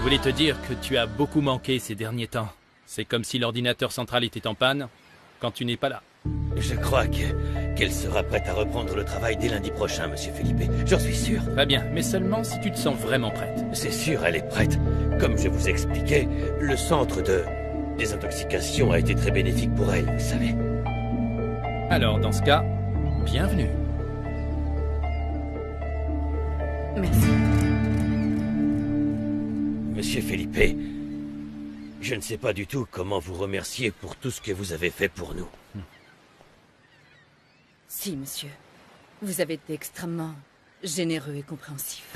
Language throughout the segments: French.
voulais te dire que tu as beaucoup manqué ces derniers temps. C'est comme si l'ordinateur central était en panne quand tu n'es pas là. Je crois qu'elle sera prête à reprendre le travail dès lundi prochain, monsieur Felipe. J'en suis sûr. Très bien, mais seulement si tu te sens vraiment prête. C'est sûr, elle est prête. Comme je vous expliquais, le centre de désintoxication a été très bénéfique pour elle, vous savez. Alors, dans ce cas, bienvenue. Merci. Monsieur Felipe, je ne sais pas du tout comment vous remercier pour tout ce que vous avez fait pour nous. Si, monsieur. Vous avez été extrêmement généreux et compréhensif.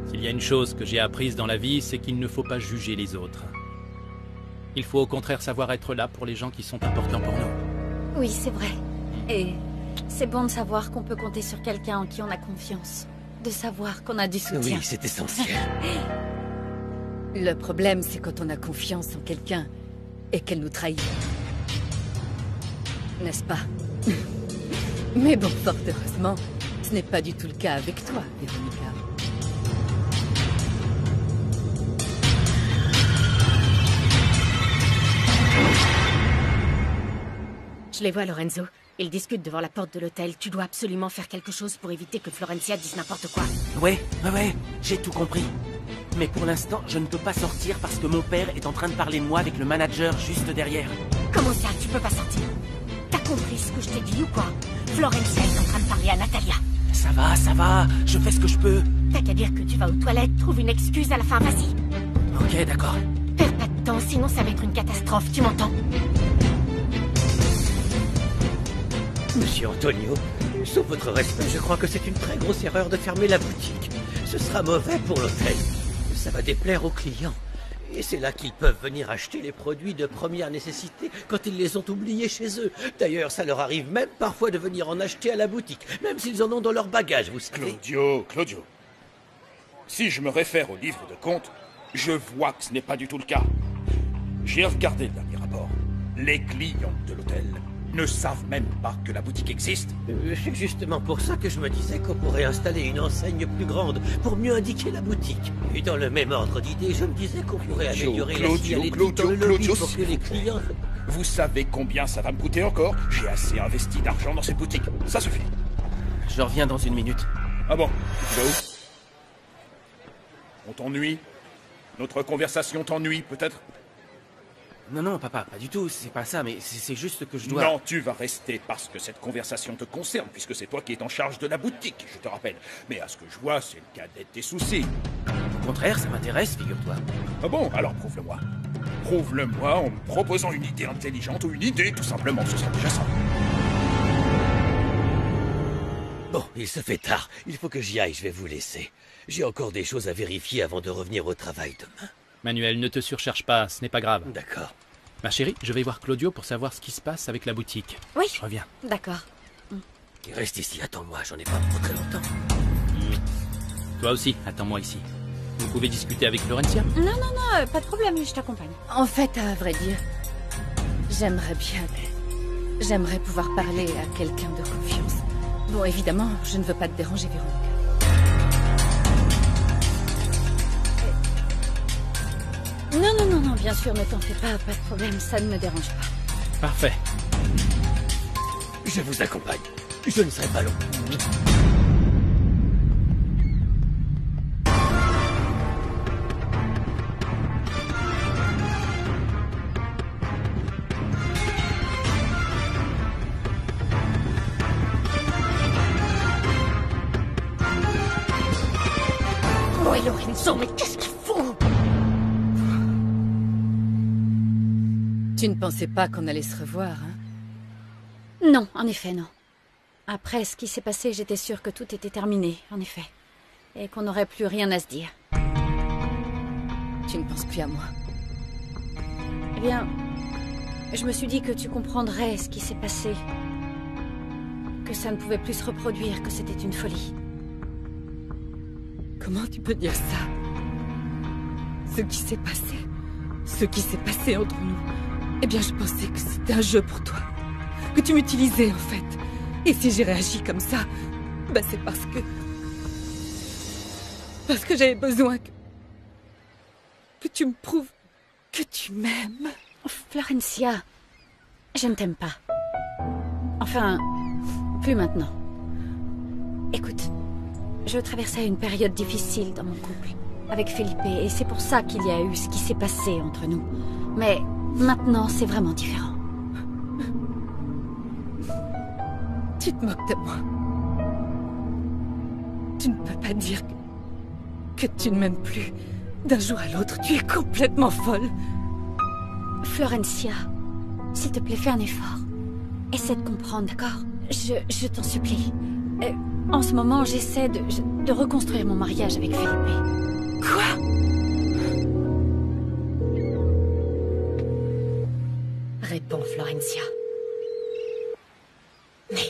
S'il y a une chose que j'ai apprise dans la vie, c'est qu'il ne faut pas juger les autres. Il faut au contraire savoir être là pour les gens qui sont importants pour nous. Oui, c'est vrai. Et c'est bon de savoir qu'on peut compter sur quelqu'un en qui on a confiance. De savoir qu'on a du soutien. Oui, c'est essentiel. Le problème, c'est quand on a confiance en quelqu'un et qu'elle nous trahit. N'est-ce pas? Mais bon, fort heureusement, ce n'est pas du tout le cas avec toi, Véronica. Je les vois, Lorenzo. Ils discutent devant la porte de l'hôtel. Tu dois absolument faire quelque chose pour éviter que Florencia dise n'importe quoi. Ouais, j'ai tout compris. Mais pour l'instant, je ne peux pas sortir parce que mon père est en train de parler de moi avec le manager juste derrière. Comment ça, tu peux pas sortir? T'as compris ce que je t'ai dit ou quoi? Florencia est en train de parler à Natalia. Ça va, je fais ce que je peux. T'as qu'à dire que tu vas aux toilettes, trouve une excuse à la fin, vas-y. Ok, d'accord. Perds pas de temps, sinon ça va être une catastrophe, tu m'entends? Monsieur Antonio, sauf votre respect, je crois que c'est une très grosse erreur de fermer la boutique. Ce sera mauvais pour l'hôtel. Ça va déplaire aux clients. Et c'est là qu'ils peuvent venir acheter les produits de première nécessité quand ils les ont oubliés chez eux. D'ailleurs, ça leur arrive même parfois de venir en acheter à la boutique, même s'ils en ont dans leur bagage, vous savez. Claudio. Si je me réfère au livre de compte, je vois que ce n'est pas du tout le cas. J'ai regardé le dernier rapport. Les clients de l'hôtel ne savent même pas que la boutique existe. C'est justement pour ça que je me disais qu'on pourrait installer une enseigne plus grande pour mieux indiquer la boutique. Et dans le même ordre d'idée, je me disais qu'on pourrait améliorer la signalétique dans le lobby pour que les clients... Vous savez combien ça va me coûter encore? J'ai assez investi d'argent dans cette boutique. Ça suffit. Je reviens dans une minute. Ah bon? Tu vas où? On t'ennuie? Notre conversation t'ennuie, peut-être? Non, papa, pas du tout, c'est pas ça, mais c'est juste que je dois... Non, tu vas rester parce que cette conversation te concerne, puisque c'est toi qui es en charge de la boutique, je te rappelle. Mais à ce que je vois, c'est le cadet de tes soucis. Au contraire, ça m'intéresse, figure-toi. Ah bon? Alors prouve-le-moi. Prouve-le-moi en me proposant une idée intelligente ou une idée, tout simplement, ce sera déjà ça. Bon, il se fait tard. Il faut que j'y aille, je vais vous laisser. J'ai encore des choses à vérifier avant de revenir au travail demain. Manuel, ne te surcharge pas, ce n'est pas grave. D'accord. Ma chérie, je vais voir Claudio pour savoir ce qui se passe avec la boutique. Oui. Je reviens. D'accord. Reste ici, attends-moi, j'en ai pas pour très longtemps. Toi aussi, attends-moi ici. Vous pouvez discuter avec Florencia? Non, pas de problème, je t'accompagne. En fait, à vrai dire, j'aimerais pouvoir parler à quelqu'un de confiance. Bon, évidemment, je ne veux pas te déranger, Véronica. Non, bien sûr, ne t'en fais pas de problème, ça ne me dérange pas. Parfait. Je vous accompagne. Je ne serai pas long. Ouais, Lorenzo, mais qu'est-ce qu'il faut? Tu ne pensais pas qu'on allait se revoir, hein? Non, en effet, non. Après ce qui s'est passé, j'étais sûre que tout était terminé, en effet. Et qu'on n'aurait plus rien à se dire. Tu ne penses plus à moi? Eh bien, je me suis dit que tu comprendrais ce qui s'est passé. Que ça ne pouvait plus se reproduire, que c'était une folie. Comment tu peux dire ça? Ce qui s'est passé entre nous. Eh bien, je pensais que c'était un jeu pour toi. Que tu m'utilisais, en fait. Et si j'ai réagi comme ça, bah c'est parce que j'avais besoin que tu me prouves que tu m'aimes. Florencia, je ne t'aime pas. Enfin, plus maintenant. Écoute, je traversais une période difficile dans mon couple avec Felipe et c'est pour ça qu'il y a eu ce qui s'est passé entre nous. Mais maintenant, c'est vraiment différent. Tu te moques de moi. Tu ne peux pas dire que tu ne m'aimes plus. D'un jour à l'autre, tu es complètement folle. Florencia, s'il te plaît, fais un effort. Essaie de comprendre, d'accord? Je t'en supplie. En ce moment, j'essaie de reconstruire mon mariage avec Felipe. Quoi? Réponds, Florencia. Merde.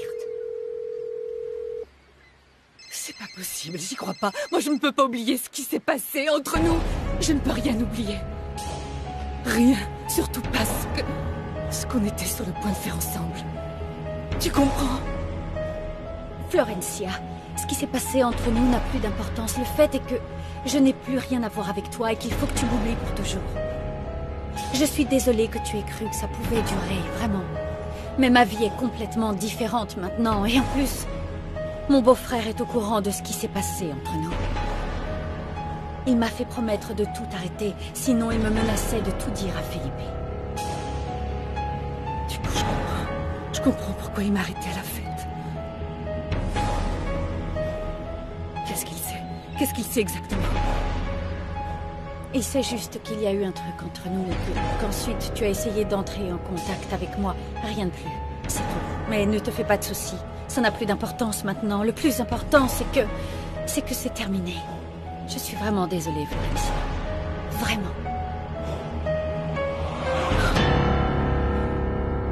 C'est pas possible, j'y crois pas. Moi, je ne peux pas oublier ce qui s'est passé entre nous. Je ne peux rien oublier. Rien, surtout pas ce qu'on était sur le point de faire ensemble. Tu comprends? Florencia, ce qui s'est passé entre nous n'a plus d'importance. Le fait est que je n'ai plus rien à voir avec toi et qu'il faut que tu m'oublies pour toujours. Je suis désolée que tu aies cru que ça pouvait durer, vraiment. Mais ma vie est complètement différente maintenant et en plus, mon beau-frère est au courant de ce qui s'est passé entre nous. Il m'a fait promettre de tout arrêter, sinon il me menaçait de tout dire à Felipe. Du coup, je comprends. Je comprends pourquoi il m'a arrêté à la fête. Qu'est-ce qu'il sait? Qu'est-ce qu'il sait exactement? Il sait juste qu'il y a eu un truc entre nous et qu'ensuite tu as essayé d'entrer en contact avec moi. Rien de plus. C'est tout. Mais ne te fais pas de soucis. Ça n'a plus d'importance maintenant. Le plus important, c'est que c'est terminé. Je suis vraiment désolée, Florencia. Vraiment.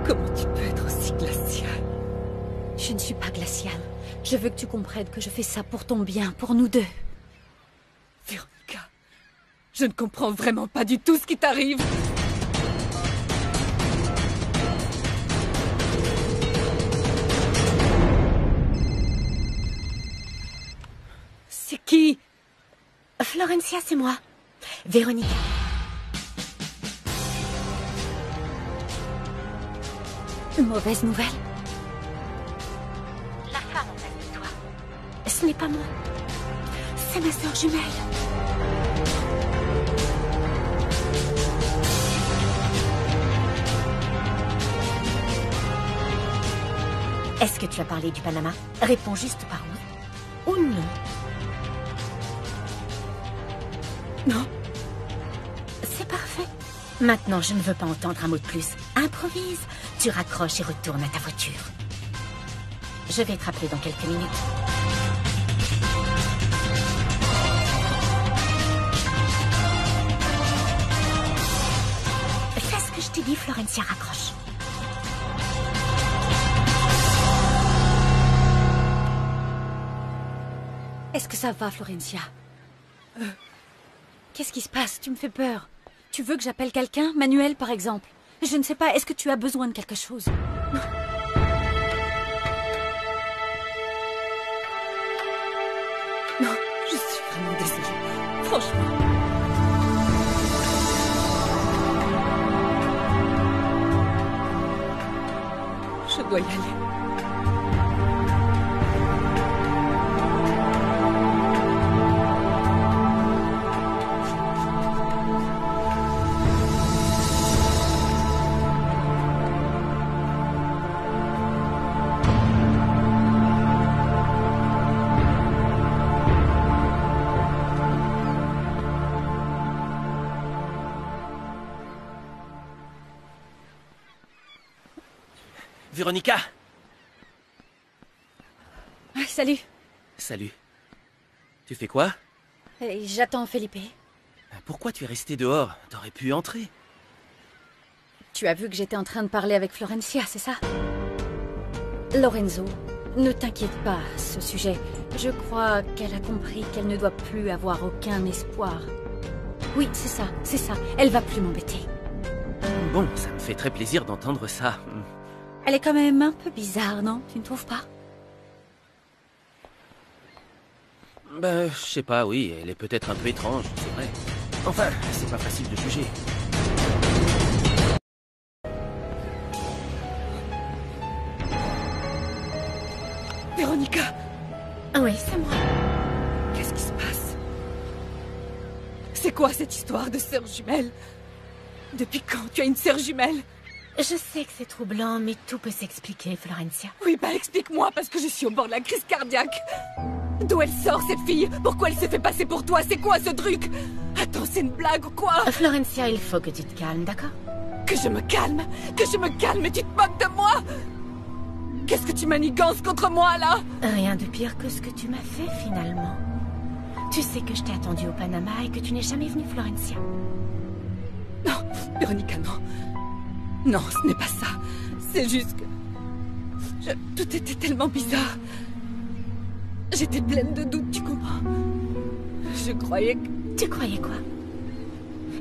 Comment tu peux être aussi glaciale? Je ne suis pas glaciale. Je veux que tu comprennes que je fais ça pour ton bien, pour nous deux. Véronica, je ne comprends vraiment pas du tout ce qui t'arrive. C'est qui? Florencia, c'est moi. Véronica. Mauvaise nouvelle. La femme en face de toi. Ce n'est pas moi. C'est ma sœur jumelle. Est-ce que tu as parlé du Panama? Réponds juste par oui ou non. Non. C'est parfait. Maintenant, je ne veux pas entendre un mot de plus. Improvise. Tu raccroches et retournes à ta voiture. Je vais te rappeler dans quelques minutes. Fais ce que je t'ai dit, Florencia, raccroche. Est-ce que ça va, Florencia? Qu'est-ce qui se passe? Tu me fais peur. Tu veux que j'appelle quelqu'un? Manuel, par exemple? Je ne sais pas, est-ce que tu as besoin de quelque chose? Non, je suis vraiment désolée. Franchement. Je dois y aller. Véronica! Ah, salut. Salut. Tu fais quoi? J'attends Felipe. Pourquoi tu es resté dehors? T'aurais pu entrer. Tu as vu que j'étais en train de parler avec Florencia, c'est ça? Lorenzo, ne t'inquiète pas à ce sujet. Je crois qu'elle a compris qu'elle ne doit plus avoir aucun espoir. Oui, c'est ça. Elle va plus m'embêter. Bon, ça me fait très plaisir d'entendre ça. Elle est quand même un peu bizarre, non? Tu ne trouves pas? Ben, je sais pas, oui, elle est peut-être un peu étrange, c'est vrai. Enfin, c'est pas facile de juger. Véronica, Oui, c'est moi. qu'est-ce qui se passe? C'est quoi cette histoire de sœur jumelle? Depuis quand tu as une sœur jumelle? Je sais que c'est troublant, mais tout peut s'expliquer, Florencia. Oui, bah explique-moi, parce que je suis au bord de la crise cardiaque. D'où elle sort, cette fille? Pourquoi elle s'est fait passer pour toi? C'est quoi ce truc? Attends, c'est une blague ou quoi? Florencia, il faut que tu te calmes, d'accord? Que je me calme? Que je me calme et tu te moques de moi? Qu'est-ce que tu manigances contre moi, là? Rien de pire que ce que tu m'as fait, finalement. Tu sais que je t'ai attendu au Panama et que tu n'es jamais venue, Florencia. Non, Véronica, non. Non, ce n'est pas ça. C'est juste que... Tout était tellement bizarre. J'étais pleine de doutes, tu comprends? Je croyais que... Tu croyais quoi?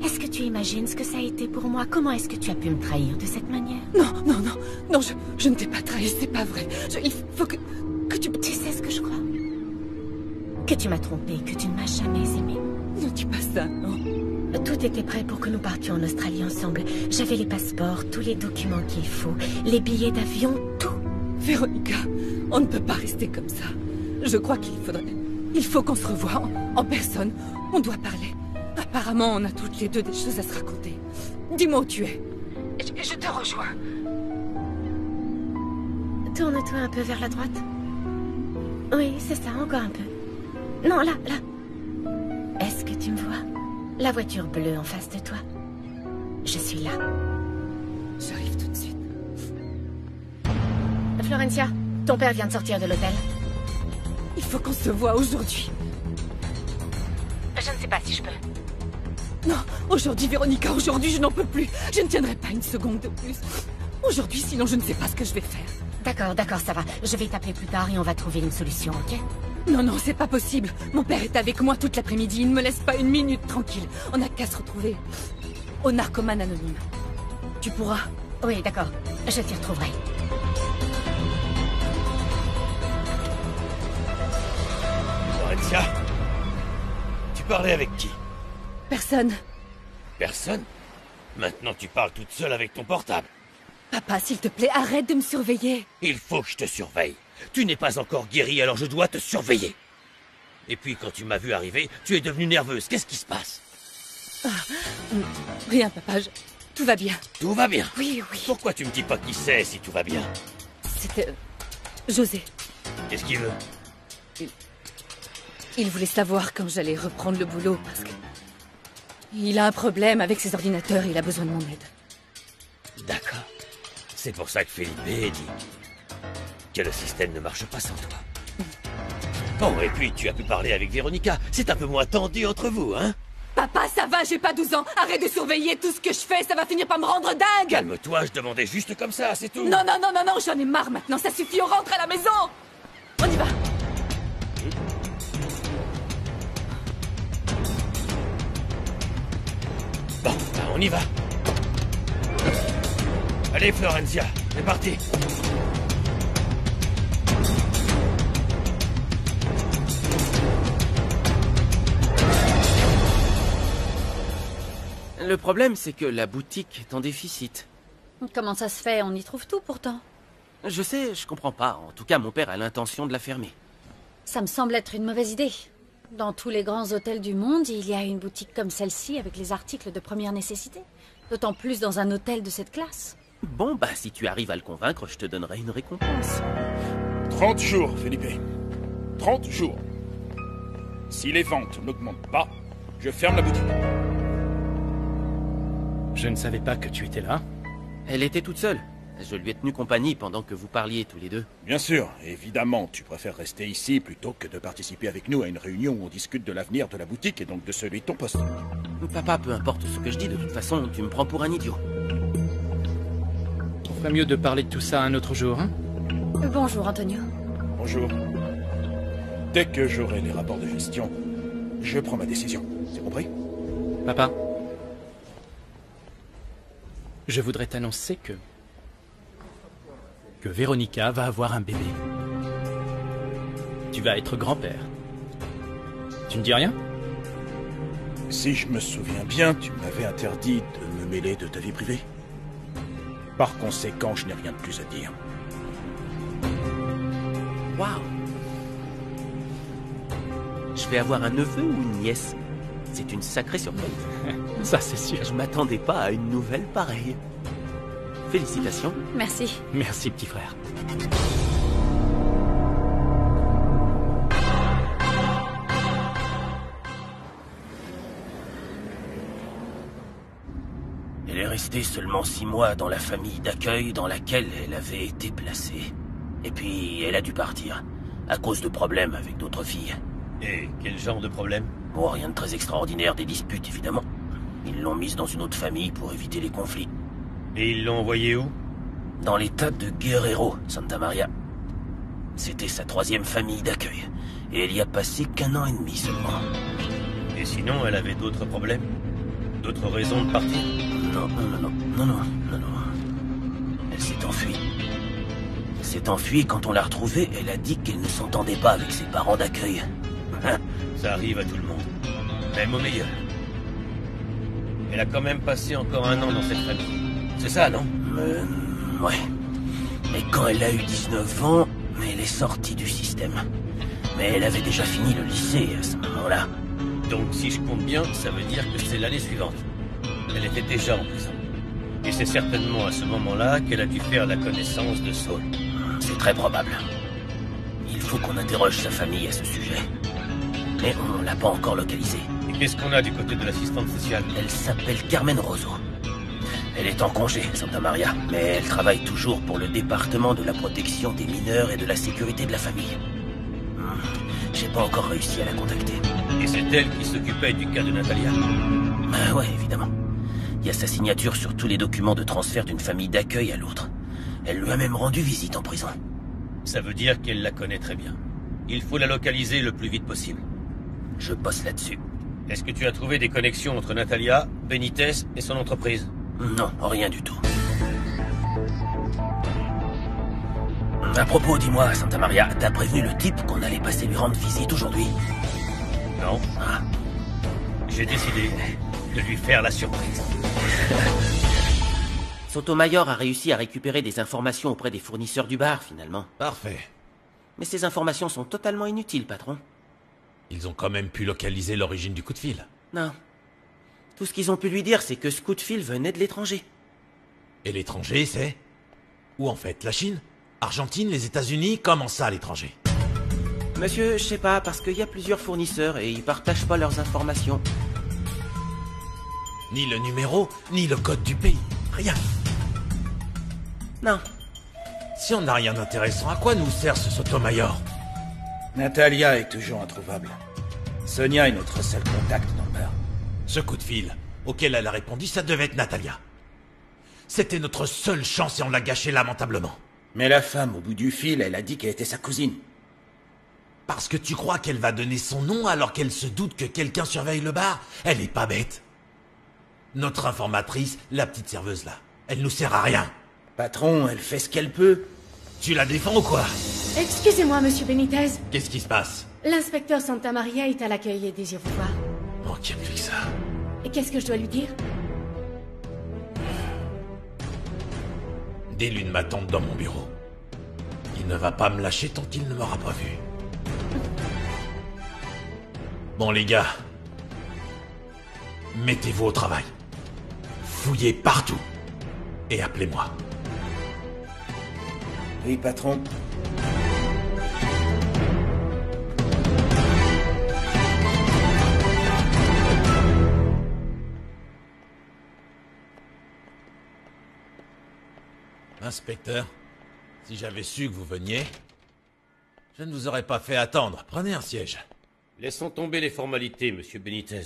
Est-ce que tu imagines ce que ça a été pour moi? Comment est-ce que tu as pu me trahir de cette manière? Non, je ne t'ai pas trahi, c'est pas vrai. Il faut que tu... Tu sais ce que je crois? Que tu m'as trompé, que tu ne m'as jamais aimé. Ne dis pas ça, non. Tout était prêt pour que nous partions en Australie ensemble. J'avais les passeports, tous les documents qu'il faut, les billets d'avion, tout. Véronica, on ne peut pas rester comme ça. Je crois il faut qu'on se revoie en personne. On doit parler. Apparemment, on a toutes les deux des choses à se raconter. Dis-moi où tu es. Je te rejoins. Tourne-toi un peu vers la droite. Oui, c'est ça, encore un peu. Non, là. Est-ce que tu me vois? La voiture bleue en face de toi. Je suis là. J'arrive tout de suite. Florencia, ton père vient de sortir de l'hôtel. Il faut qu'on se voie aujourd'hui. Je ne sais pas si je peux. Non, aujourd'hui, Véronica, aujourd'hui, je n'en peux plus. Je ne tiendrai pas une seconde de plus. Aujourd'hui, sinon je ne sais pas ce que je vais faire. D'accord, ça va. Je vais t'appeler plus tard et on va trouver une solution, ok? Non, c'est pas possible. Mon père est avec moi toute l'après-midi. Il ne me laisse pas une minute tranquille. On n'a qu'à se retrouver au narcomane anonyme. Tu pourras? Oui, d'accord. Je t'y retrouverai. Florencia, tu parlais avec qui? Personne. Personne? Maintenant tu parles toute seule avec ton portable. Papa, s'il te plaît, arrête de me surveiller. Il faut que je te surveille. Tu n'es pas encore guérie, alors je dois te surveiller. Et puis quand tu m'as vu arriver, tu es devenue nerveuse. Qu'est-ce qui se passe? Rien, papa, tout va bien. Tout va bien? Oui. Pourquoi tu me dis pas qui c'est si tout va bien? C'était... José. Qu'est-ce qu'il veut? Il voulait savoir quand j'allais reprendre le boulot parce que... Il a un problème avec ses ordinateurs et il a besoin de mon aide. D'accord. C'est pour ça que Felipe dit que le système ne marche pas sans toi. Bon, et puis tu as pu parler avec Véronica. C'est un peu moins tendu entre vous, hein? Papa, ça va, j'ai pas 12 ans. Arrête de surveiller tout ce que je fais, ça va finir par me rendre dingue. Calme-toi, je demandais juste comme ça, c'est tout. Non, j'en ai marre maintenant, ça suffit, on rentre à la maison. On y va. Bon, on y va. Allez, Florencia, c'est parti. Le problème, c'est que la boutique est en déficit. Comment ça se fait? On y trouve tout pourtant. Je sais, je comprends pas. En tout cas, mon père a l'intention de la fermer. Ça me semble être une mauvaise idée. Dans tous les grands hôtels du monde, il y a une boutique comme celle-ci avec les articles de première nécessité. D'autant plus dans un hôtel de cette classe. Bon, bah, si tu arrives à le convaincre, je te donnerai une récompense. 30 jours, Felipe. 30 jours. Si les ventes n'augmentent pas, je ferme la boutique. Je ne savais pas que tu étais là. Elle était toute seule. Je lui ai tenu compagnie pendant que vous parliez tous les deux. Bien sûr, évidemment, tu préfères rester ici plutôt que de participer avec nous à une réunion où on discute de l'avenir de la boutique et donc de celui de ton poste. Papa, peu importe ce que je dis, de toute façon, tu me prends pour un idiot. On ferait mieux de parler de tout ça un autre jour, hein? Bonjour, Antonio. Bonjour. Dès que j'aurai les rapports de gestion, je prends ma décision. C'est compris? Papa, je voudrais t'annoncer que Véronica va avoir un bébé. Tu vas être grand-père. Tu ne dis rien? Si je me souviens bien, tu m'avais interdit de me mêler de ta vie privée. Par conséquent, je n'ai rien de plus à dire. Waouh. Je vais avoir un neveu ou une nièce? C'est une sacrée surprise. Ça, c'est sûr. Je m'attendais pas à une nouvelle pareille. Félicitations. Merci. Merci, petit frère. Elle est restée seulement 6 mois dans la famille d'accueil dans laquelle elle avait été placée. Et puis, elle a dû partir, à cause de problèmes avec d'autres filles. Et quel genre de problème? Bon, rien de très extraordinaire, des disputes évidemment. Ils l'ont mise dans une autre famille pour éviter les conflits. Et ils l'ont envoyé où? Dans l'état de Guerrero, Santa Maria. C'était sa 3e famille d'accueil. Et elle y a passé qu'1 an et demi seulement. Et sinon, elle avait d'autres problèmes? D'autres raisons de partir? Non. Elle s'est enfuie. Elle s'est enfuie quand on l'a retrouvée. Elle a dit qu'elle ne s'entendait pas avec ses parents d'accueil. Ça arrive à tout le monde. Même aux meilleurs. Elle a quand même passé encore 1 an dans cette famille. C'est ça, non? Ouais. Et quand elle a eu 19 ans, elle est sortie du système. Mais elle avait déjà fini le lycée à ce moment-là. Donc, si je compte bien, ça veut dire que c'est l'année suivante. Elle était déjà en prison. Et c'est certainement à ce moment-là qu'elle a dû faire la connaissance de Saul. C'est très probable. Il faut qu'on interroge sa famille à ce sujet. Mais on l'a pas encore localisée. Et qu'est-ce qu'on a du côté de l'assistante sociale? Elle s'appelle Carmen Rosso. Elle est en congé, Santa Maria, mais elle travaille toujours pour le département de la protection des mineurs et de la sécurité de la famille. J'ai pas encore réussi à la contacter. Et c'est elle qui s'occupait du cas de Natalia? Ah ouais, évidemment. Il y a sa signature sur tous les documents de transfert d'une famille d'accueil à l'autre. Elle lui a même rendu visite en prison. Ça veut dire qu'elle la connaît très bien. Il faut la localiser le plus vite possible. Je bosse là-dessus. Est-ce que tu as trouvé des connexions entre Natalia, Benitez et son entreprise? Non, rien du tout. À propos, dis-moi, Santa Maria, t'as prévenu le type qu'on allait passer lui rendre visite aujourd'hui? Non. Ah. J'ai décidé de lui faire la surprise. Sotomayor a réussi à récupérer des informations auprès des fournisseurs du bar, finalement. Parfait. Mais ces informations sont totalement inutiles, patron. Ils ont quand même pu localiser l'origine du coup de fil. Non. Tout ce qu'ils ont pu lui dire, c'est que ce coup de fil venait de l'étranger. Et l'étranger, c'est? Où en fait? La Chine? Argentine? Les États-Unis? Comment ça, l'étranger? Monsieur, je sais pas, parce qu'il y a plusieurs fournisseurs et ils partagent pas leurs informations. Ni le numéro, ni le code du pays. Rien. Non. Si on n'a rien d'intéressant, à quoi nous sert ce Sotomayor? Natalia est toujours introuvable. Sonia est notre seul contact dans le bar. Ce coup de fil, auquel elle a répondu, ça devait être Natalia. C'était notre seule chance et on l'a gâché lamentablement. Mais la femme, au bout du fil, elle a dit qu'elle était sa cousine. Parce que tu crois qu'elle va donner son nom alors qu'elle se doute que quelqu'un surveille le bar? Elle est pas bête. Notre informatrice, la petite serveuse là, elle nous sert à rien. Patron, elle fait ce qu'elle peut. Tu la défends ou quoi? Excusez-moi, monsieur Benitez. Qu'est-ce qui se passe? L'inspecteur Santa Maria est à l'accueil et désire vous voir. Oh, qui me fait ça? Et qu'est-ce que je dois lui dire? Dis-lui de m'attendre dans mon bureau. Il ne va pas me lâcher tant qu'il ne m'aura pas vu. Bon les gars, mettez-vous au travail. Fouillez partout. Et appelez-moi. Oui, patron. Inspecteur, si j'avais su que vous veniez, je ne vous aurais pas fait attendre. Prenez un siège. Laissons tomber les formalités, monsieur Benitez.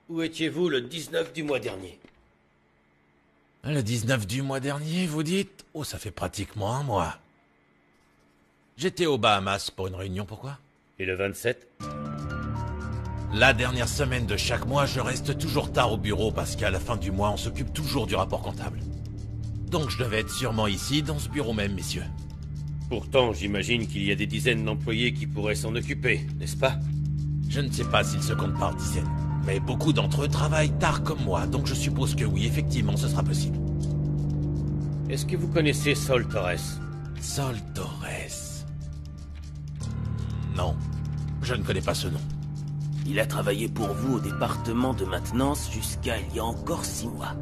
Où étiez-vous le 19 du mois dernier? Le 19 du mois dernier, vous dites? Oh, ça fait pratiquement un mois. J'étais aux Bahamas pour une réunion, pourquoi? Et le 27? La dernière semaine de chaque mois, je reste toujours tard au bureau parce qu'à la fin du mois, on s'occupe toujours du rapport comptable. Donc je devais être sûrement ici, dans ce bureau même, messieurs. Pourtant, j'imagine qu'il y a des dizaines d'employés qui pourraient s'en occuper, n'est-ce pas? Je ne sais pas s'ils se comptent par dizaines, Mais beaucoup d'entre eux travaillent tard comme moi, donc je suppose que oui, effectivement, ce sera possible. Est-ce que vous connaissez Sol Torres? Sol Torres... Non, je ne connais pas ce nom. Il a travaillé pour vous au département de maintenance jusqu'à il y a encore 6 mois.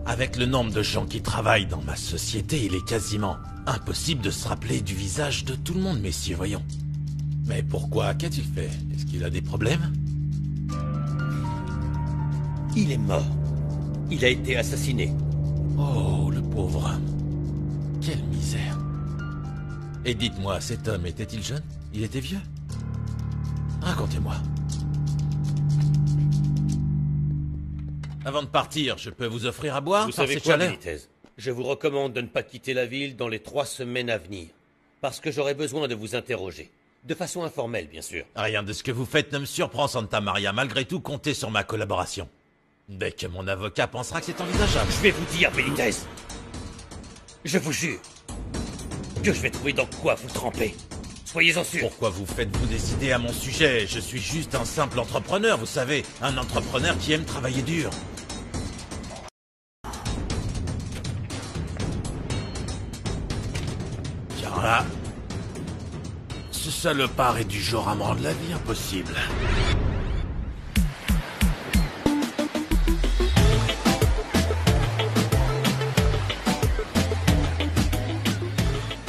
Avec le nombre de gens qui travaillent dans ma société, il est quasiment impossible de se rappeler du visage de tout le monde, messieurs, voyons. Mais pourquoi? Qu'a-t-il fait? Est-ce qu'il a des problèmes? Il est mort. Il a été assassiné. Oh, le pauvre homme. Quelle misère. Et dites-moi, cet homme était-il jeune? Il était vieux? Racontez-moi. Avant de partir, je peux vous offrir à boire? Vous savez quoi, Benitez? Je vous recommande de ne pas quitter la ville dans les 3 semaines à venir. Parce que j'aurai besoin de vous interroger. De façon informelle, bien sûr. Rien de ce que vous faites ne me surprend, Santa Maria. Malgré tout, comptez sur ma collaboration. Dès que mon avocat pensera que c'est envisageable. Je vais vous dire, Benitez. Je vous jure que je vais trouver dans quoi vous tremper. Soyez-en sûr. Pourquoi vous faites-vous décider à mon sujet? Je suis juste un simple entrepreneur, vous savez. Un entrepreneur qui aime travailler dur. Car là... ce salopard est du genre à me rendre la vie impossible.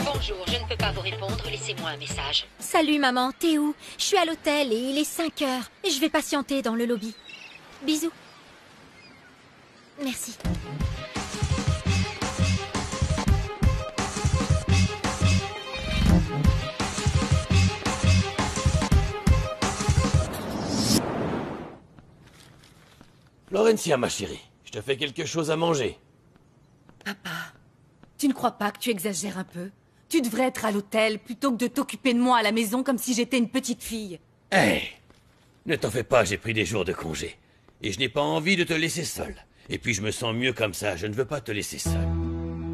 Bonjour, je ne peux pas vous répondre, laissez-moi un message. Salut maman, t'es où? Je suis à l'hôtel et il est 5 heures. Je vais patienter dans le lobby. Bisous. Merci. Florencia, ma chérie, je te fais quelque chose à manger. Papa, tu ne crois pas que tu exagères un peu? Tu devrais être à l'hôtel plutôt que de t'occuper de moi à la maison comme si j'étais une petite fille. Hé, ne t'en fais pas, j'ai pris des jours de congé. Et je n'ai pas envie de te laisser seule. Et puis je me sens mieux comme ça, je ne veux pas te laisser seule.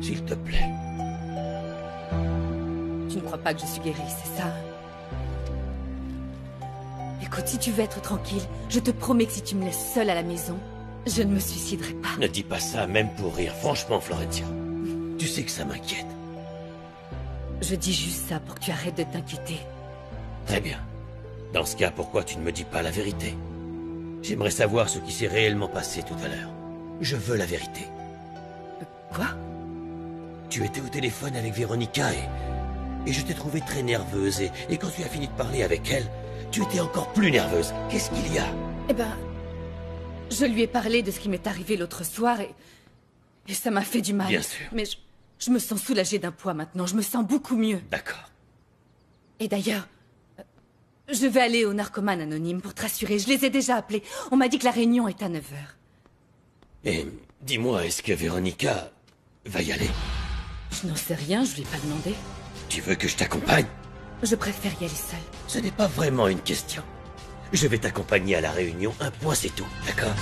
S'il te plaît. Tu ne crois pas que je suis guérie, c'est ça? Écoute, si tu veux être tranquille, je te promets que si tu me laisses seule à la maison, je ne me suiciderai pas. Ne dis pas ça, même pour rire. Franchement, Florencia, tu sais que ça m'inquiète. Je dis juste ça pour que tu arrêtes de t'inquiéter. Très bien. Dans ce cas, pourquoi tu ne me dis pas la vérité? J'aimerais savoir ce qui s'est réellement passé tout à l'heure. Je veux la vérité. Quoi? Tu étais au téléphone avec Véronica et je t'ai trouvée très nerveuse et quand tu as fini de parler avec elle, tu étais encore plus nerveuse. Qu'est-ce qu'il y a? Eh ben, je lui ai parlé de ce qui m'est arrivé l'autre soir et ça m'a fait du mal. Bien sûr. Mais je me sens soulagée d'un poids maintenant. Je me sens beaucoup mieux. D'accord. Et d'ailleurs, je vais aller au narcoman anonyme pour te rassurer. Je les ai déjà appelés. On m'a dit que la réunion est à 9h. Et dis-moi, est-ce que Véronica va y aller? Je n'en sais rien, je lui ai pas demandé. Tu veux que je t'accompagne? Je préfère y aller seule. Ce n'est pas vraiment une question. Je vais t'accompagner à la réunion, un point c'est tout, d'accord?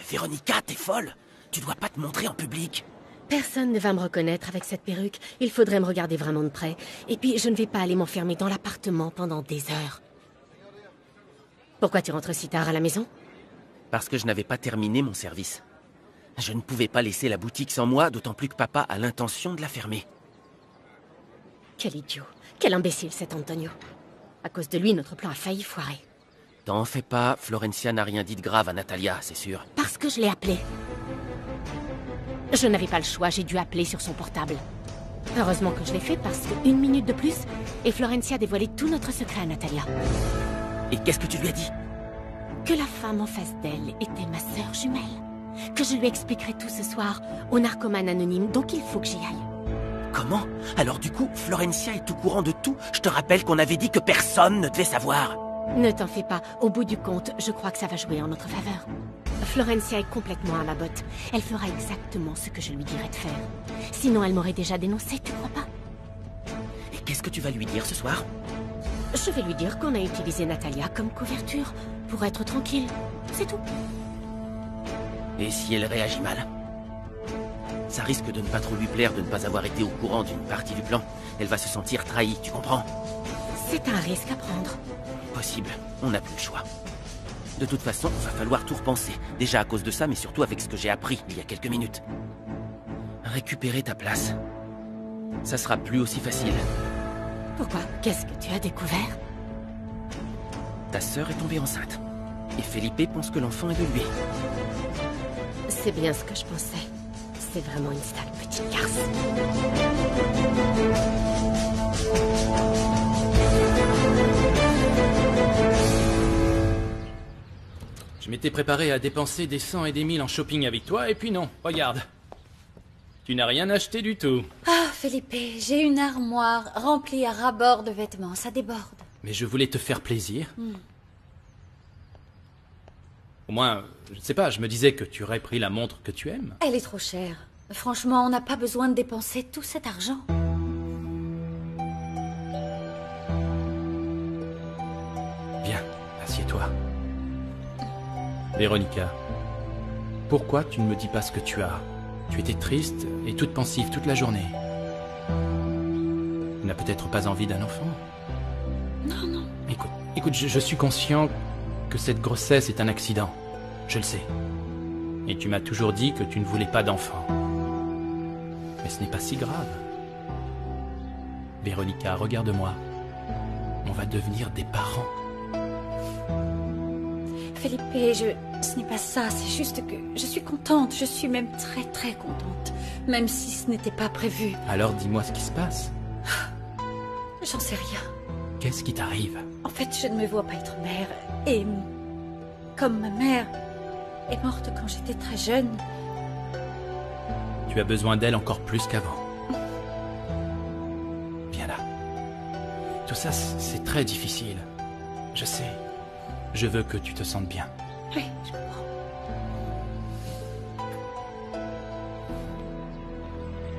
Véronica, t'es folle? Tu dois pas te montrer en public. Personne ne va me reconnaître avec cette perruque. Il faudrait me regarder vraiment de près. Et puis, je ne vais pas aller m'enfermer dans l'appartement pendant des heures. Pourquoi tu rentres si tard à la maison? Parce que je n'avais pas terminé mon service. Je ne pouvais pas laisser la boutique sans moi, d'autant plus que papa a l'intention de la fermer. Quel idiot. Quel imbécile, cet Antonio. À cause de lui, notre plan a failli foirer. T'en fais pas, Florencia n'a rien dit de grave à Natalia, c'est sûr. Parce que je l'ai appelé. Je n'avais pas le choix, j'ai dû appeler sur son portable. Heureusement que je l'ai fait parce qu'une minute de plus, et Florencia a dévoilé tout notre secret à Natalia. Et qu'est-ce que tu lui as dit? Que la femme en face d'elle était ma sœur jumelle. Que je lui expliquerai tout ce soir au narcoman anonyme, donc il faut que j'y aille. Comment? Alors du coup, Florencia est au courant de tout? Je te rappelle qu'on avait dit que personne ne devait savoir. Ne t'en fais pas, au bout du compte, je crois que ça va jouer en notre faveur. Florencia est complètement à ma botte. Elle fera exactement ce que je lui dirai de faire. Sinon, elle m'aurait déjà dénoncé, tu crois pas? Et qu'est-ce que tu vas lui dire ce soir? Je vais lui dire qu'on a utilisé Natalia comme couverture, pour être tranquille. C'est tout. Et si elle réagit mal? Ça risque de ne pas trop lui plaire de ne pas avoir été au courant d'une partie du plan. Elle va se sentir trahie, tu comprends? C'est un risque à prendre. Possible, on n'a plus le choix. De toute façon, va falloir tout repenser. Déjà à cause de ça, mais surtout avec ce que j'ai appris il y a quelques minutes. Récupérer ta place. Ça sera plus aussi facile. Pourquoi? Qu'est-ce que tu as découvert? Ta sœur est tombée enceinte. Et Felipe pense que l'enfant est de lui. C'est bien ce que je pensais. C'est vraiment une sale petite garce. Je m'étais préparé à dépenser des 100 et des 1000 en shopping avec toi, et puis non, regarde. Tu n'as rien acheté du tout. Ah, Felipe, j'ai une armoire remplie à ras-bord de vêtements, ça déborde. Mais je voulais te faire plaisir. Au moins, je ne sais pas, je me disais que tu aurais pris la montre que tu aimes. Elle est trop chère. Franchement, on n'a pas besoin de dépenser tout cet argent. Viens, assieds-toi. Véronica, pourquoi tu ne me dis pas ce que tu as? Tu étais triste et toute pensive toute la journée. Tu n'as peut-être pas envie d'un enfant? Non, non. Écoute, je suis conscient que cette grossesse est un accident. Je le sais. Et tu m'as toujours dit que tu ne voulais pas d'enfant. Mais ce n'est pas si grave. Véronica, regarde-moi. On va devenir des parents. Felipe, ce n'est pas ça, c'est juste que je suis contente, je suis même très très contente. Même si ce n'était pas prévu. Alors dis-moi ce qui se passe. J'en sais rien. Qu'est-ce qui t'arrive? En fait, je ne me vois pas être mère. Et comme ma mère est morte quand j'étais très jeune... Tu as besoin d'elle encore plus qu'avant. Viens là. Tout ça, c'est très difficile. Je sais. Je veux que tu te sentes bien. Oui, je comprends.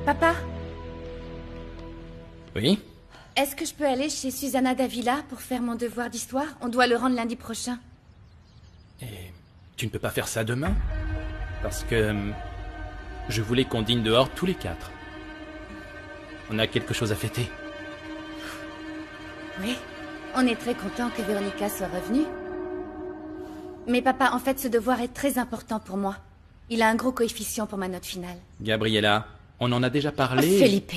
Papa? Oui? Est-ce que je peux aller chez Susana Davila pour faire mon devoir d'histoire? On doit le rendre lundi prochain. Et tu ne peux pas faire ça demain? Parce que... je voulais qu'on dîne dehors tous les 4. On a quelque chose à fêter. Oui, on est très content que Véronica soit revenue. Mais papa, en fait, ce devoir est très important pour moi. Il a un gros coefficient pour ma note finale. Gabriella, on en a déjà parlé... Oh, Felipe,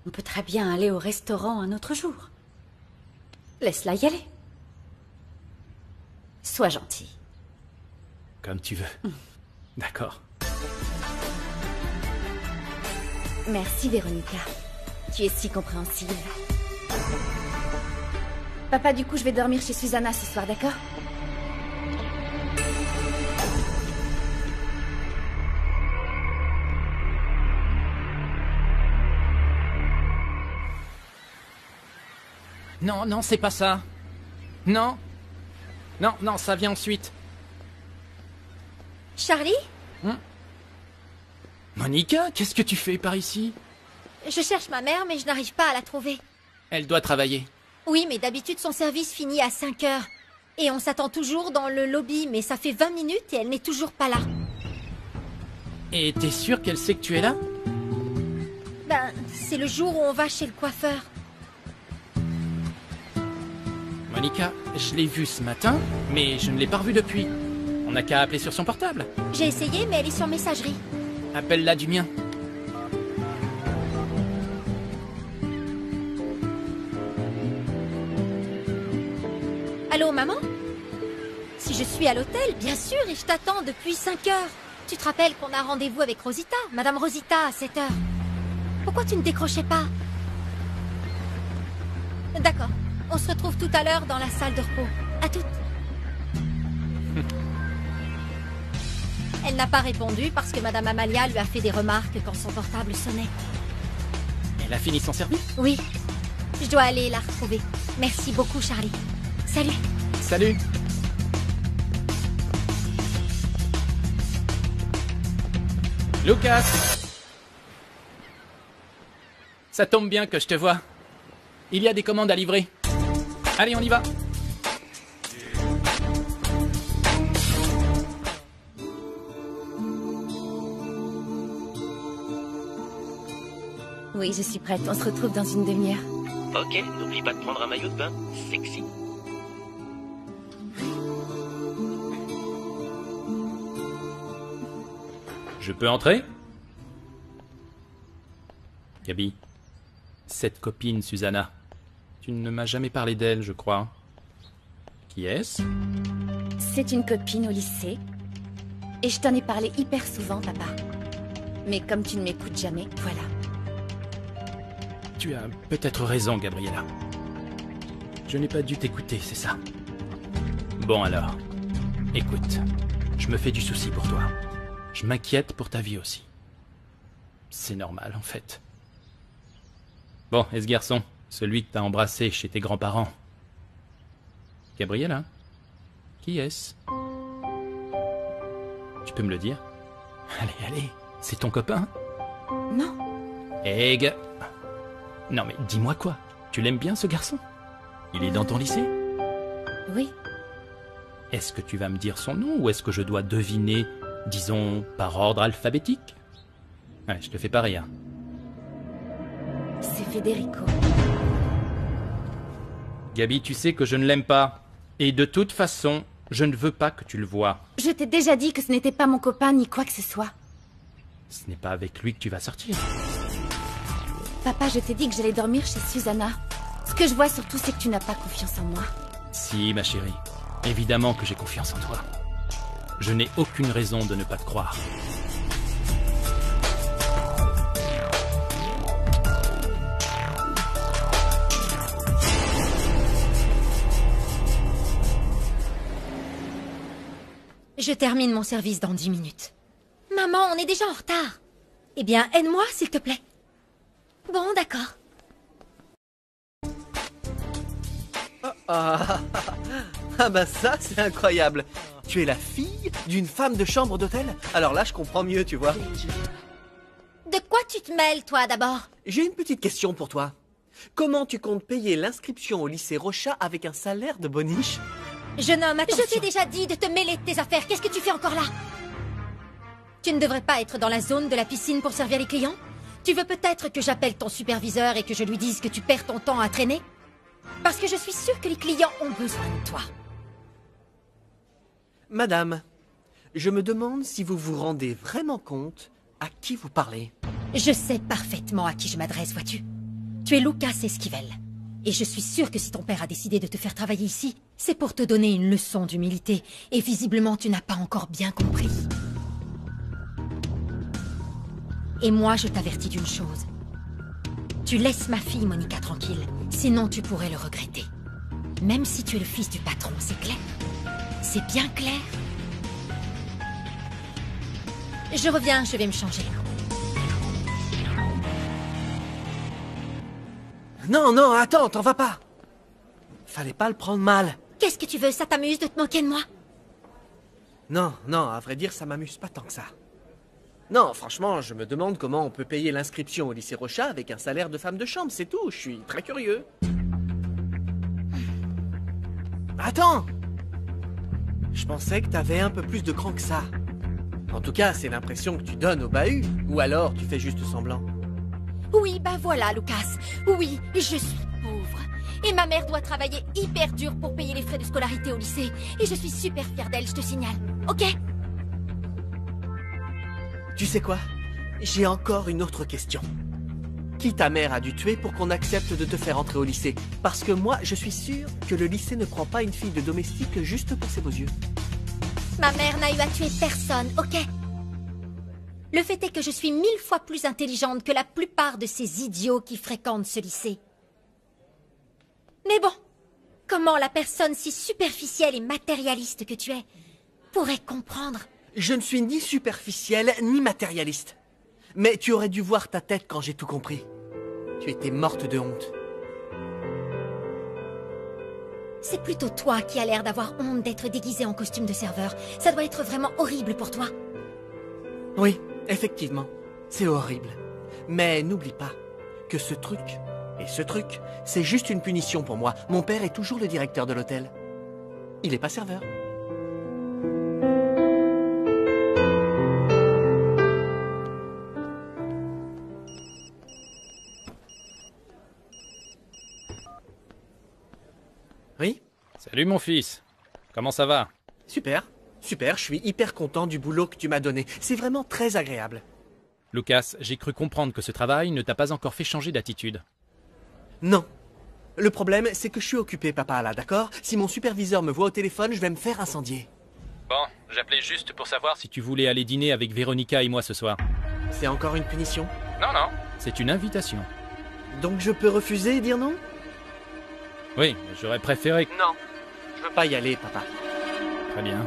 on peut très bien aller au restaurant un autre jour. Laisse-la y aller. Sois gentil. Comme tu veux. D'accord. Merci, Véronica. Tu es si compréhensive. Papa, du coup, je vais dormir chez Susana ce soir, d'accord? Non, non, c'est pas ça. Non. Non, non, ça vient ensuite. Charlie? Monica, qu'est-ce que tu fais par ici? Je cherche ma mère, mais je n'arrive pas à la trouver. Elle doit travailler. Oui, mais d'habitude, son service finit à 5 heures. Et on s'attend toujours dans le lobby, mais ça fait 20 minutes et elle n'est toujours pas là. Et t'es sûre qu'elle sait que tu es là? Ben, c'est le jour où on va chez le coiffeur. Monica, je l'ai vue ce matin, mais je ne l'ai pas revue depuis. On n'a qu'à appeler sur son portable. J'ai essayé, mais elle est sur messagerie. Appelle-la du mien. Allô, maman? Si je suis à l'hôtel, bien sûr, et je t'attends depuis 5 heures. Tu te rappelles qu'on a rendez-vous avec Rosita, Madame Rosita, à 7 heures. Pourquoi tu ne décrochais pas? D'accord. On se retrouve tout à l'heure dans la salle de repos. À toutes. Elle n'a pas répondu parce que Madame Amalia lui a fait des remarques quand son portable sonnait. Elle a fini son service? Oui. Je dois aller la retrouver. Merci beaucoup, Charlie. Salut. Salut. Lucas! Ça tombe bien que je te vois. Il y a des commandes à livrer. Allez, on y va. Oui, je suis prête. On se retrouve dans une demi-heure. Ok, n'oublie pas de prendre un maillot de bain. Sexy. Je peux entrer? Gabi, cette copine, Susanna, tu ne m'as jamais parlé d'elle, je crois. Qui est-ce? C'est une copine au lycée. Et je t'en ai parlé hyper souvent, papa. Mais comme tu ne m'écoutes jamais, voilà. Tu as peut-être raison, Gabriella. Je n'ai pas dû t'écouter, c'est ça. Bon alors, écoute, je me fais du souci pour toi. Je m'inquiète pour ta vie aussi. C'est normal, en fait. Bon, et ce garçon, celui que t'as embrassé chez tes grands-parents. Gabriella? Qui est-ce? Tu peux me le dire? Allez, c'est ton copain? Non. Non mais dis-moi quoi? Tu l'aimes bien ce garçon? Il est dans ton lycée? Oui. Est-ce que tu vas me dire son nom ou est-ce que je dois deviner, disons, par ordre alphabétique? Ouais, je te fais pas rire. C'est Federico. Gabi, tu sais que je ne l'aime pas. Et de toute façon, je ne veux pas que tu le vois. Je t'ai déjà dit que ce n'était pas mon copain ni quoi que ce soit. Ce n'est pas avec lui que tu vas sortir. Papa, je t'ai dit que j'allais dormir chez Susanna. Ce que je vois surtout, c'est que tu n'as pas confiance en moi. Si, ma chérie. Évidemment que j'ai confiance en toi. Je n'ai aucune raison de ne pas te croire. Je termine mon service dans 10 minutes. Maman, on est déjà en retard. Eh bien, aide-moi, s'il te plaît. Bon, d'accord. Ah bah ça, c'est incroyable. Tu es la fille d'une femme de chambre d'hôtel? Alors là, je comprends mieux, tu vois. De quoi tu te mêles, toi, d'abord? J'ai une petite question pour toi. Comment tu comptes payer l'inscription au lycée Rocha avec un salaire de boniche? Jeune homme, attention. Je t'ai déjà dit de te mêler de tes affaires. Qu'est-ce que tu fais encore là? Tu ne devrais pas être dans la zone de la piscine pour servir les clients? Tu veux peut-être que j'appelle ton superviseur et que je lui dise que tu perds ton temps à traîner? Parce que je suis sûre que les clients ont besoin de toi. Madame, je me demande si vous vous rendez vraiment compte à qui vous parlez. Je sais parfaitement à qui je m'adresse, vois-tu. Tu es Lucas Esquivel. Et je suis sûre que si ton père a décidé de te faire travailler ici, c'est pour te donner une leçon d'humilité. Et visiblement, tu n'as pas encore bien compris. Et moi, je t'avertis d'une chose. Tu laisses ma fille, Monica, tranquille. Sinon, tu pourrais le regretter. Même si tu es le fils du patron, c'est clair? C'est bien clair? Je reviens, je vais me changer. Non, attends, t'en vas pas. Fallait pas le prendre mal. Qu'est-ce que tu veux? Ça t'amuse de te moquer de moi? Non, à vrai dire, ça m'amuse pas tant que ça. Non, franchement, je me demande comment on peut payer l'inscription au lycée Rocha avec un salaire de femme de chambre, c'est tout. Je suis très curieux. Attends! Je pensais que t'avais un peu plus de cran que ça. En tout cas, c'est l'impression que tu donnes au bahut. Ou alors, tu fais juste semblant. Oui, bah voilà, Lucas. Oui, je suis pauvre. Et ma mère doit travailler hyper dur pour payer les frais de scolarité au lycée. Et je suis super fière d'elle, je te signale. Ok? Tu sais quoi? J'ai encore une autre question. Qui ta mère a dû tuer pour qu'on accepte de te faire entrer au lycée? Parce que moi, je suis sûre que le lycée ne prend pas une fille de domestique juste pour ses beaux yeux. Ma mère n'a eu à tuer personne, ok? Le fait est que je suis 1000 fois plus intelligente que la plupart de ces idiots qui fréquentent ce lycée. Mais bon, comment la personne si superficielle et matérialiste que tu es pourrait comprendre? Je ne suis ni superficielle ni matérialiste. Mais tu aurais dû voir ta tête quand j'ai tout compris. Tu étais morte de honte. C'est plutôt toi qui as l'air d'avoir honte d'être déguisé en costume de serveur. Ça doit être vraiment horrible pour toi. Oui, effectivement, c'est horrible. Mais n'oublie pas que ce truc, c'est juste une punition pour moi. Mon père est toujours le directeur de l'hôtel. Il n'est pas serveur. Salut mon fils. Comment ça va? Super, super, je suis hyper content du boulot que tu m'as donné. C'est vraiment très agréable. Lucas, j'ai cru comprendre que ce travail ne t'a pas encore fait changer d'attitude. Non. Le problème, c'est que je suis occupé, papa, là, d'accord? Si mon superviseur me voit au téléphone, je vais me faire incendier. Bon, j'appelais juste pour savoir si tu voulais aller dîner avec Véronica et moi ce soir. C'est encore une punition? Non, non, c'est une invitation. Donc je peux refuser et dire non? Oui, mais j'aurais préféré... Non, je veux pas y aller, papa. Très bien,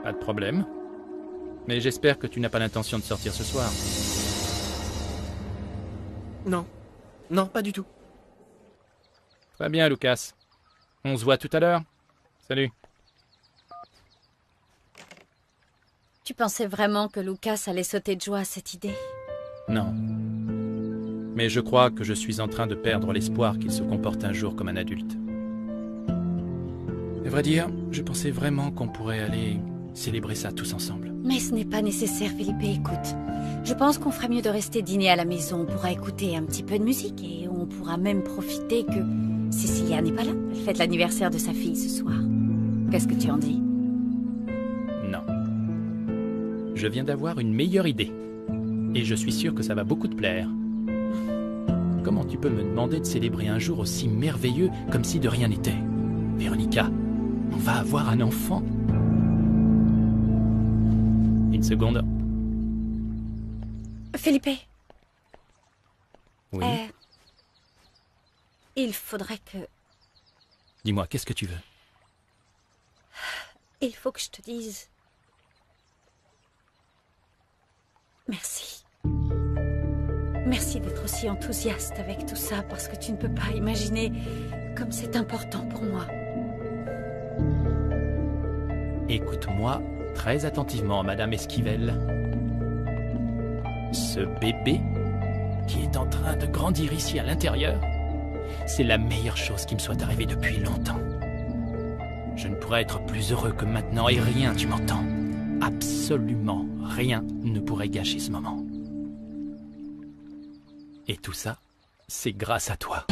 pas de problème. Mais j'espère que tu n'as pas l'intention de sortir ce soir. Non, non, pas du tout. Très bien, Lucas. On se voit tout à l'heure. Salut. Tu pensais vraiment que Lucas allait sauter de joie à cette idée? Non. Mais je crois que je suis en train de perdre l'espoir qu'il se comporte un jour comme un adulte. À vrai dire, je pensais vraiment qu'on pourrait aller célébrer ça tous ensemble. Mais ce n'est pas nécessaire, Felipe, écoute. Je pense qu'on ferait mieux de rester dîner à la maison. On pourra écouter un petit peu de musique et on pourra même profiter que Cecilia n'est pas là. Elle fête l'anniversaire de sa fille ce soir. Qu'est-ce que tu en dis? Non. Je viens d'avoir une meilleure idée. Et je suis sûr que ça va beaucoup te plaire. Comment tu peux me demander de célébrer un jour aussi merveilleux comme si de rien n'était? Véronica, on va avoir un enfant. Une seconde. Felipe. Oui. Il faudrait que... Dis-moi, qu'est-ce que tu veux? Il faut que je te dise... Merci. Merci d'être aussi enthousiaste avec tout ça, parce que tu ne peux pas imaginer comme c'est important pour moi. Écoute-moi très attentivement, Madame Esquivel. Ce bébé qui est en train de grandir ici à l'intérieur, c'est la meilleure chose qui me soit arrivée depuis longtemps. Je ne pourrais être plus heureux que maintenant et rien, tu m'entends? Absolument rien ne pourrait gâcher ce moment. Et tout ça, c'est grâce à toi.